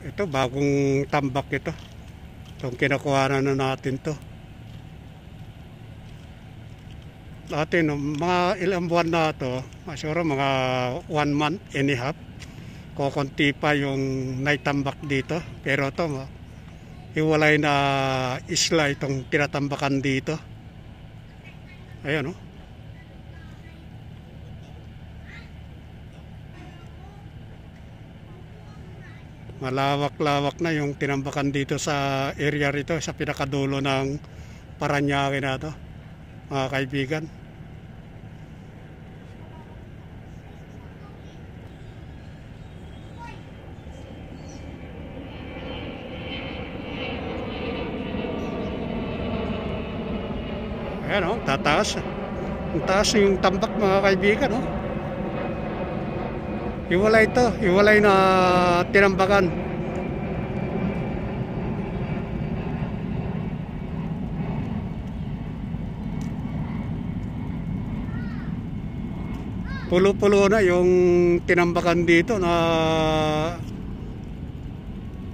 Ito, bagong tambak ito. Itong kinukuha na natin to. Dati, no, mga ilang buwan na to, siguro mga 1 month and a half. Kukunti pa yung naitambak dito. Pero ito, hiwalay na isla itong tinatambakan dito. Ayan, no. Malawak-lawak na yung tinambakan dito sa area rito, sa pinakadulo ng Paranaque na to, mga kaibigan. Ayan, oh, tataas. Ang taas yung tambak, mga kaibigan, oh. Hiwalay na tinambakan. Pulo-pulo na yung tinambakan dito na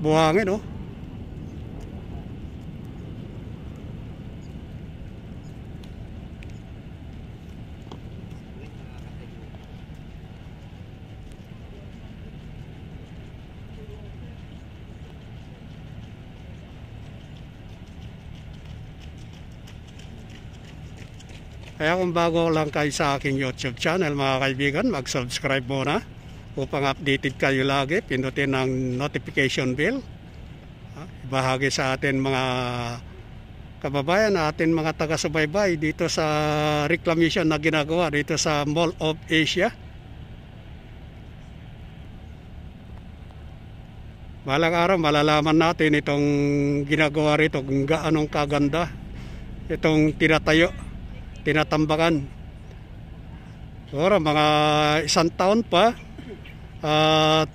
buhangin, oh. Kaya kung bago lang kayo sa aking YouTube channel, mga kaibigan, mag-subscribe muna upang updated kayo lagi. Pindutin ang notification bell. Ibahagi sa atin mga kababayan, atin mga taga-subaybay dito sa reclamation na ginagawa dito sa Mall of Asia. Balang araw malalaman natin itong ginagawa rito, kung gaanong kaganda itong tinatambakan. Siguro mga 1 taon pa at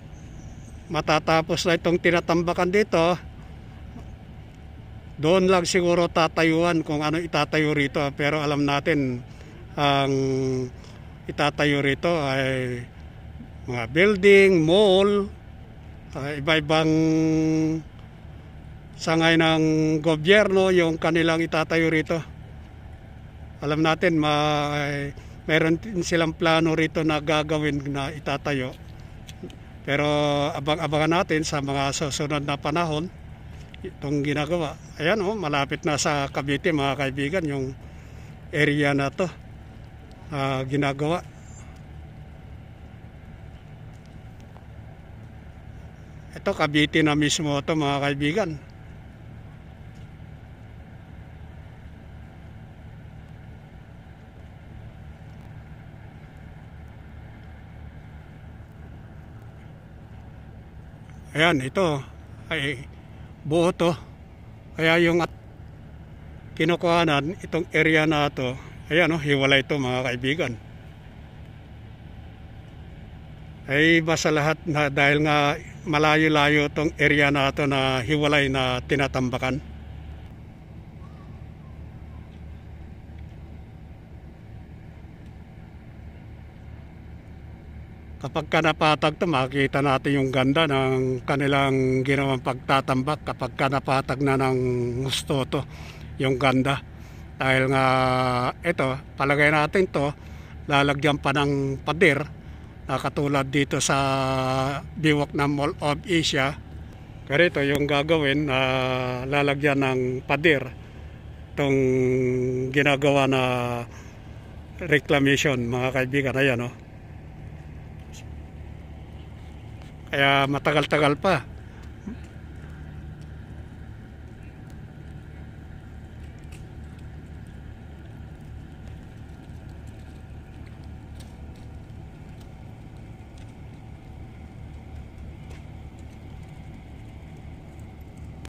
matatapos na itong tinatambakan dito. Doon lang siguro tatayuan kung ano itatayo rito, pero alam natin ang itatayo rito ay mga building, mall, iba-ibang sangay ng gobyerno yung kanilang itatayo rito. Alam natin meron din silang plano rito na gagawin na itatayo. Pero abang-abangan natin sa mga susunod na panahon itong ginagawa. Ayan, oh, malapit na sa Cavite, mga kaibigan, yung area na to ginagawa. Ito, Cavite na mismo ito, mga kaibigan. Ayan, ito ay buo to. Kaya yung kinukuhanan, itong area na to, ayan, oh, hiwalay to, mga kaibigan. Ay basta lahat na dahil nga malayo-layo itong area na to na hiwalay na tinatambakan. Kapag napatag to, makikita natin yung ganda ng kanilang ginawang pagtatambak. Kapag napatag na ng gusto to, yung ganda. Dahil nga ito, palagay natin to, lalagyan pa ng pader na katulad dito sa biwak ng Mall of Asia. Ganito yung gagawin, lalagyan ng pader itong ginagawa na reclamation, mga kaibigan. Ayan, oh. Kaya matagal-tagal pa.